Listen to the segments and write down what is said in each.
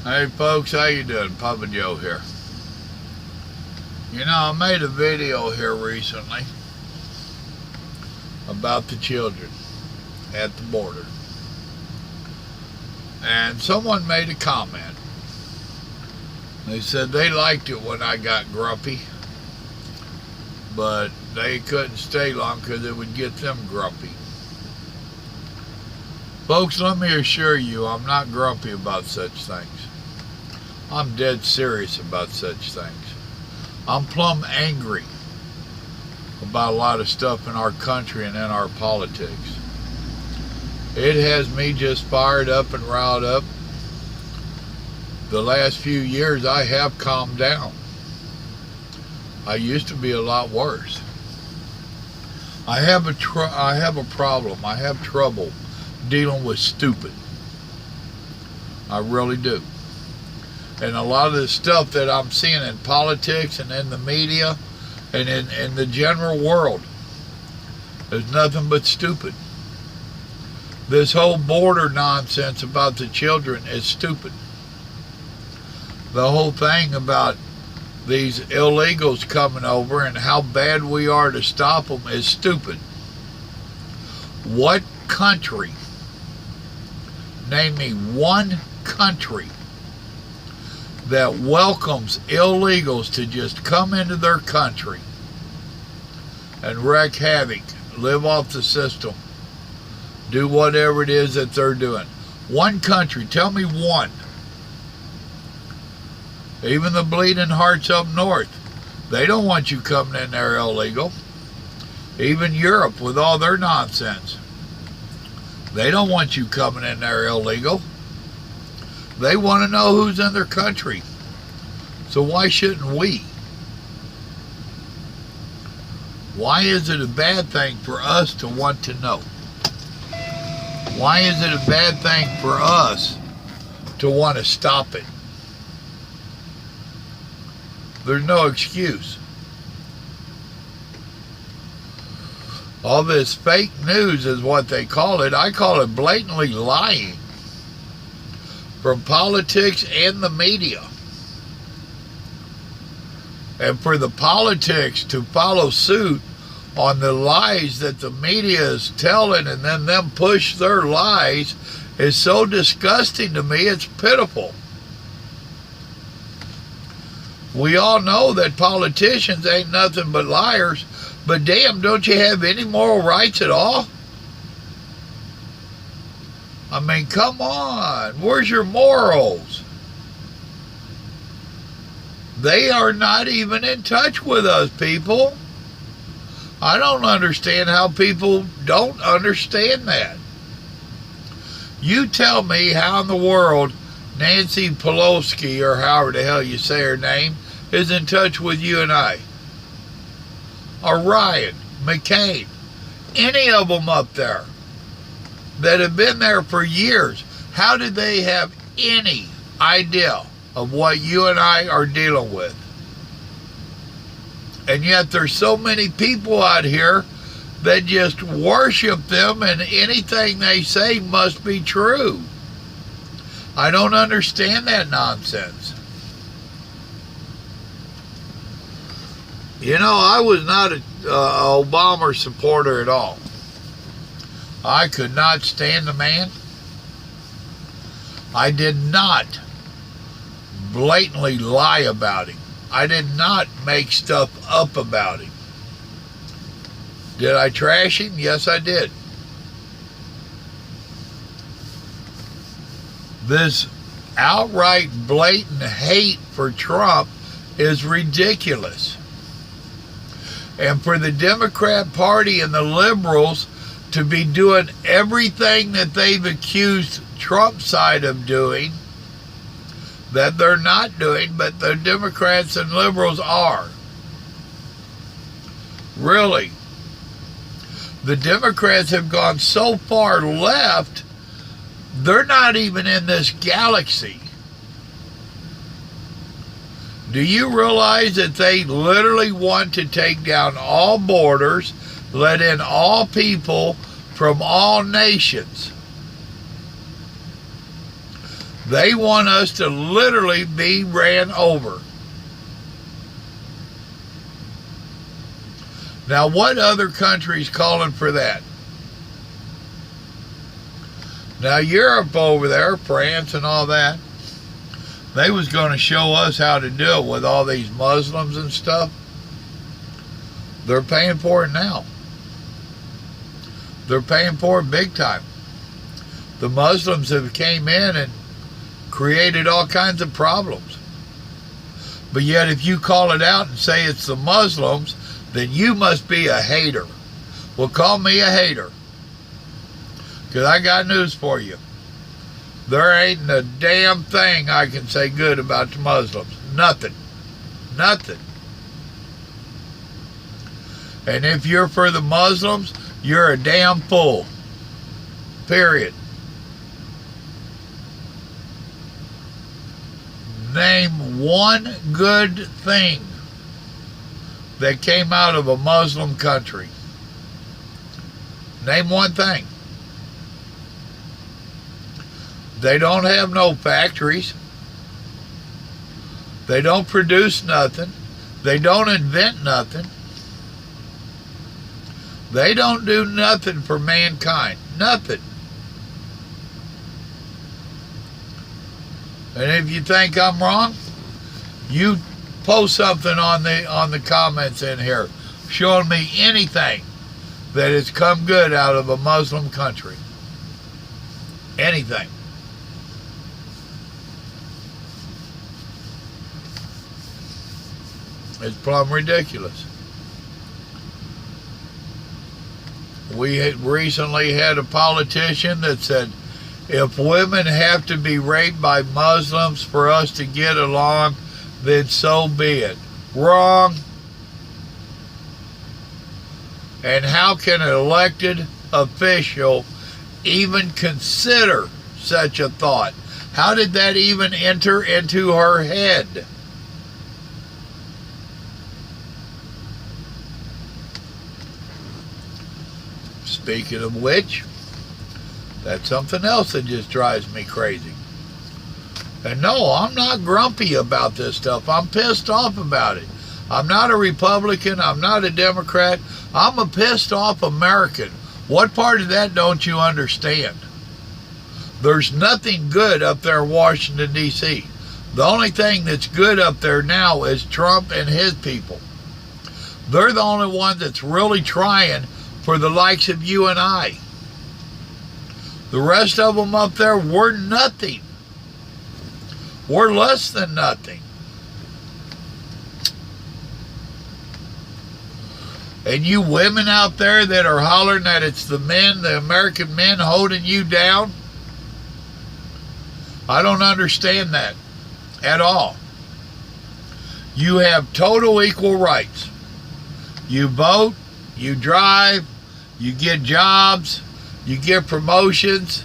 Hey folks, how you doing? Papa Joe here. You know, I made a video here recently about the children at the border. And someone made a comment. They said they liked it when I got grumpy, but they couldn't stay long because it would get them grumpy. Folks, let me assure you, I'm not grumpy about such things. I'm dead serious about such things. I'm plumb angry about a lot of stuff in our country and in our politics. It has me just fired up and riled up. The last few years I have calmed down. I used to be a lot worse. I have a problem. I have trouble dealing with stupid. I really do. And a lot of the stuff that I'm seeing in politics and in the media and in the general world is nothing but stupid. This whole border nonsense about the children is stupid. The whole thing about these illegals coming over and how bad we are to stop them is stupid. What country, name me one country that welcomes illegals to just come into their country and wreak havoc, live off the system, do whatever it is that they're doing? One country, tell me one. Even the bleeding hearts up north, they don't want you coming in there illegal. Even Europe with all their nonsense, they don't want you coming in there illegal. They want to know who's in their country. So why shouldn't we? Why is it a bad thing for us to want to know? Why is it a bad thing for us to want to stop it? There's no excuse. All this fake news is what they call it. I call it blatantly lying from politics and the media. And for the politics to follow suit on the lies that the media is telling and then them push their lies is so disgusting to me, it's pitiful. We all know that politicians ain't nothing but liars, but damn, don't you have any moral rights at all? I mean, come on, where's your morals? They are not even in touch with us, people. I don't understand how people don't understand that. You tell me how in the world Nancy Pelosi, or however the hell you say her name, is in touch with you and I. Or Ryan, McCain, any of them up there that have been there for years. How did they have any idea of what you and I are dealing with? And yet there's so many people out here that just worship them and anything they say must be true. I don't understand that nonsense. You know, I was not an Obama supporter at all. I could not stand the man. I did not blatantly lie about him. I did not make stuff up about him. Did I trash him? Yes, I did. This outright blatant hate for Trump is ridiculous. And for the Democrat Party and the liberals to be doing everything that they've accused Trump's side of doing, that they're not doing, but the Democrats and liberals are. Really. The Democrats have gone so far left, they're not even in this galaxy. Do you realize that they literally want to take down all borders, let in all people from all nations? They want us to literally be ran over. Now, what other country's calling for that? Now, Europe over there, France and all that, they was going to show us how to do it with all these Muslims and stuff. They're paying for it now. They're paying for it big time. The Muslims have came in and created all kinds of problems. But yet if you call it out and say it's the Muslims, then you must be a hater. Well, call me a hater. Because I got news for you. There ain't a damn thing I can say good about the Muslims. Nothing. Nothing. And if you're for the Muslims, you're a damn fool. Period. Name one good thing that came out of a Muslim country. Name one thing. They don't have no factories. They don't produce nothing. They don't invent nothing. They don't do nothing for mankind. Nothing. And if you think I'm wrong, you post something on the comments in here showing me anything that has come good out of a Muslim country. Anything. It's plumb ridiculous. We had recently had a politician that said, if women have to be raped by Muslims for us to get along, then so be it. Wrong. And how can an elected official even consider such a thought? How did that even enter into her head? Speaking of which, that's something else that just drives me crazy. And no, I'm not grumpy about this stuff. I'm pissed off about it. I'm not a Republican. I'm not a Democrat. I'm a pissed off American. What part of that don't you understand? There's nothing good up there in Washington, D.C. The only thing that's good up there now is Trump and his people. They're the only ones that's really trying for the likes of you and I. The rest of them up there, we're nothing. We're less than nothing. And you women out there that are hollering that it's the men, the American men holding you down, I don't understand that at all. You have total equal rights. You vote, you drive, you get jobs, you get promotions.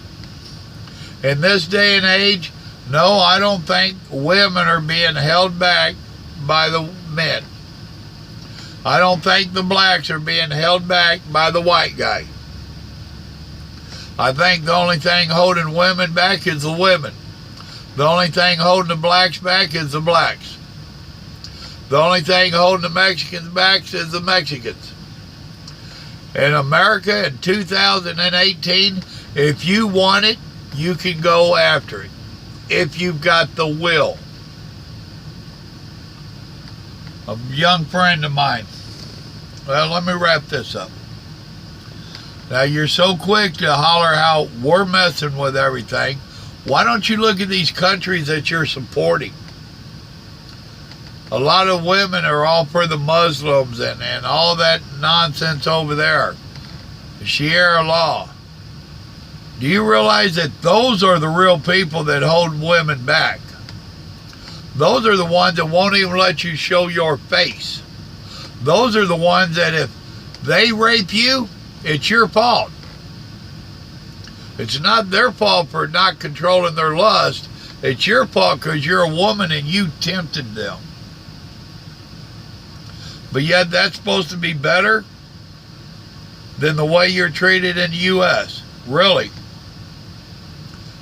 In this day and age, no, I don't think women are being held back by the men. I don't think the blacks are being held back by the white guy. I think the only thing holding women back is the women. The only thing holding the blacks back is the blacks. The only thing holding the Mexicans back is the Mexicans. In America in 2018, if you want it, you can go after it. If you've got the will. A young friend of mine. Well, let me wrap this up. Now, you're so quick to holler how we're messing with everything. Why don't you look at these countries that you're supporting? A lot of women are all for the Muslims and all that nonsense over there. The Sharia law. Do you realize that those are the real people that hold women back? Those are the ones that won't even let you show your face. Those are the ones that if they rape you, it's your fault. It's not their fault for not controlling their lust. It's your fault because you're a woman and you tempted them. But yet that's supposed to be better than the way you're treated in the U.S. Really.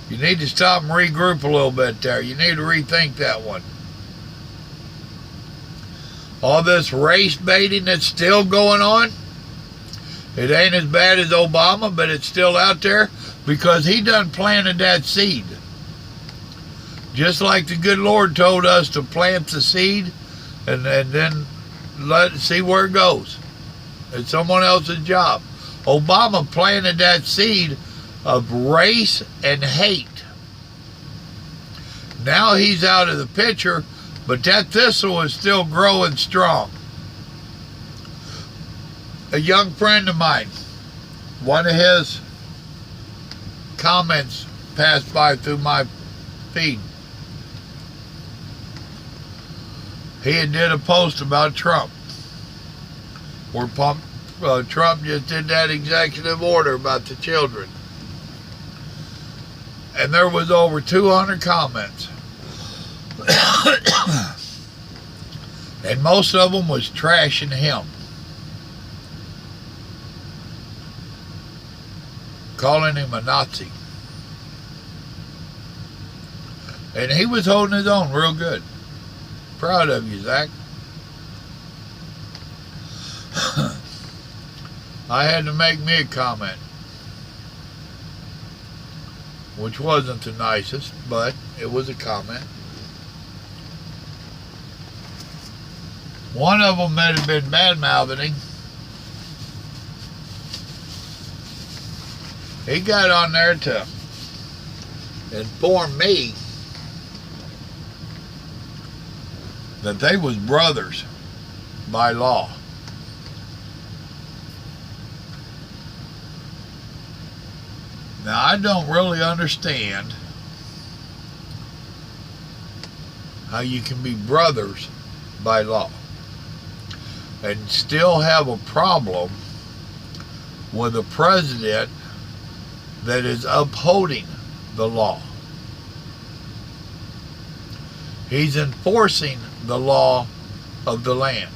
You need to stop and regroup a little bit there. You need to rethink that one. All this race baiting that's still going on, it ain't as bad as Obama, but it's still out there because he done planted that seed. Just like the good Lord told us to plant the seed and then see where it goes. It's someone else's job. Obama planted that seed of race and hate. Now he's out of the picture, but that thistle is still growing strong. A young friend of mine, one of his comments passed by through my feed. He had did a post about Trump, where Trump just did that executive order about the children. And there was over 200 comments. And most of them was trashing him. Calling him a Nazi. And he was holding his own real good. Proud of you, Zach. I had to make me a comment, which wasn't the nicest, but it was a comment. One of them that had been bad-mouthing him, he got on there to inform me that they was brothers by law. Now, I don't really understand how you can be brothers by law and still have a problem with a president that is upholding the law. He's enforcing the law of the land.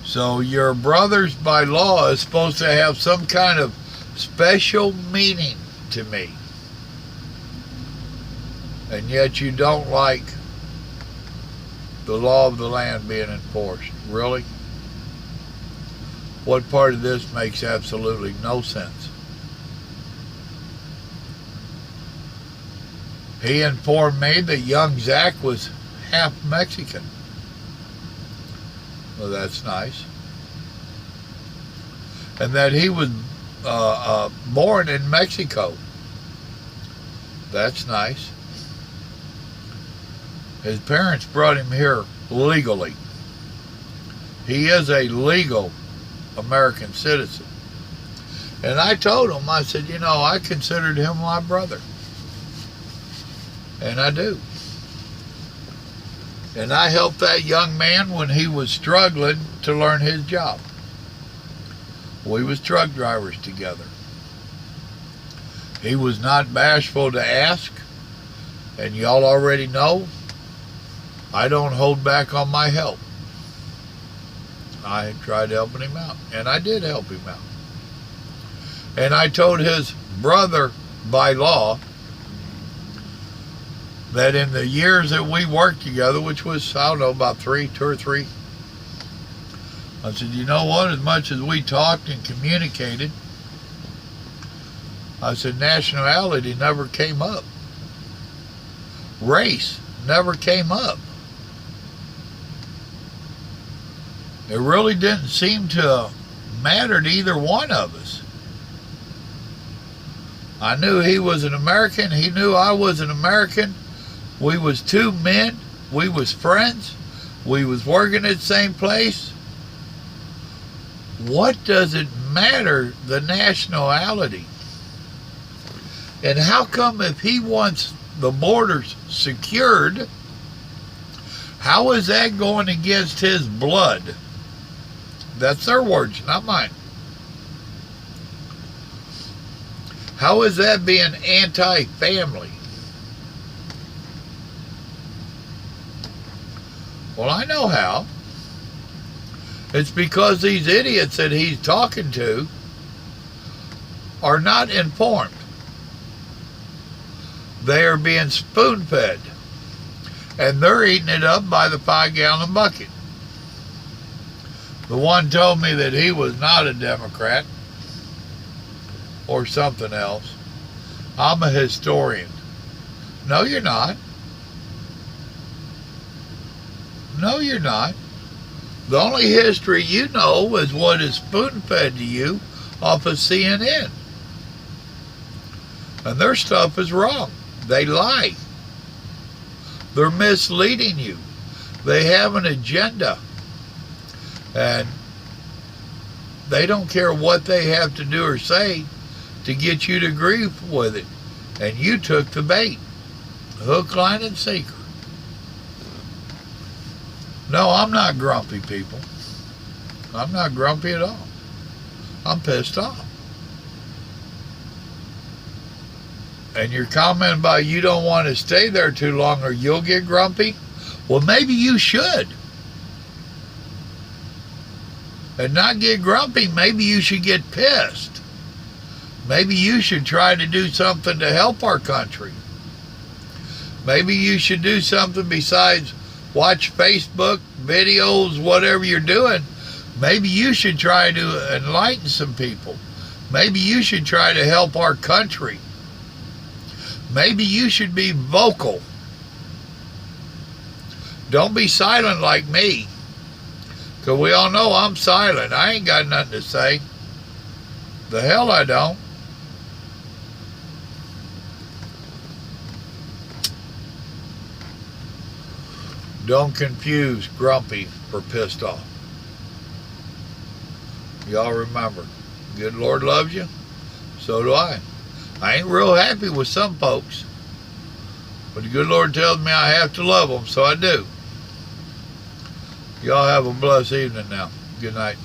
So your brothers by law is supposed to have some kind of special meaning to me. And yet you don't like the law of the land being enforced. Really? What part of this makes absolutely no sense? He informed me that young Zach was half Mexican. Well, that's nice. And that he was born in Mexico. That's nice. His parents brought him here legally. He is a legal American citizen. And I told him, I said, you know, I considered him my brother. And I do. And I helped that young man when he was struggling to learn his job. We was truck drivers together. He was not bashful to ask. And y'all already know, I don't hold back on my help. I tried helping him out. And I did help him out. And I told his brother by law that in the years that we worked together, which was, I don't know, about 2 or 3, I said, you know what, as much as we talked and communicated, I said, nationality never came up. Race never came up. It really didn't seem to matter to either one of us. I knew he was an American. He knew I was an American. We was two men. We was friends. We was working at the same place. What does it matter, the nationality? And how come if he wants the borders secured, how is that going against his blood? That's their words, not mine. How is that being anti-family? Well, I know how. It's because these idiots that he's talking to are not informed. They are being spoon-fed. And they're eating it up by the 5-gallon bucket. The one told me that he was not a Democrat or something else. I'm a historian. No, you're not. No, you're not. The only history you know is what is spoon-fed to you off of CNN. And their stuff is wrong. They lie. They're misleading you. They have an agenda. And they don't care what they have to do or say to get you to agree with it. And you took the bait. Hook, line, and sinker. No, I'm not grumpy, people. I'm not grumpy at all. I'm pissed off. And your comment about you don't want to stay there too long or you'll get grumpy, well, maybe you should. And not get grumpy, maybe you should get pissed. Maybe you should try to do something to help our country. Maybe you should do something besides watch Facebook, videos, whatever you're doing. Maybe you should try to enlighten some people. Maybe you should try to help our country. Maybe you should be vocal. Don't be silent like me. Because we all know I'm silent. I ain't got nothing to say. The hell I don't. Don't confuse grumpy or pissed off. Y'all remember, good Lord loves you. So do I. I ain't real happy with some folks. But the good Lord tells me I have to love them, so I do. Y'all have a blessed evening now. Good night.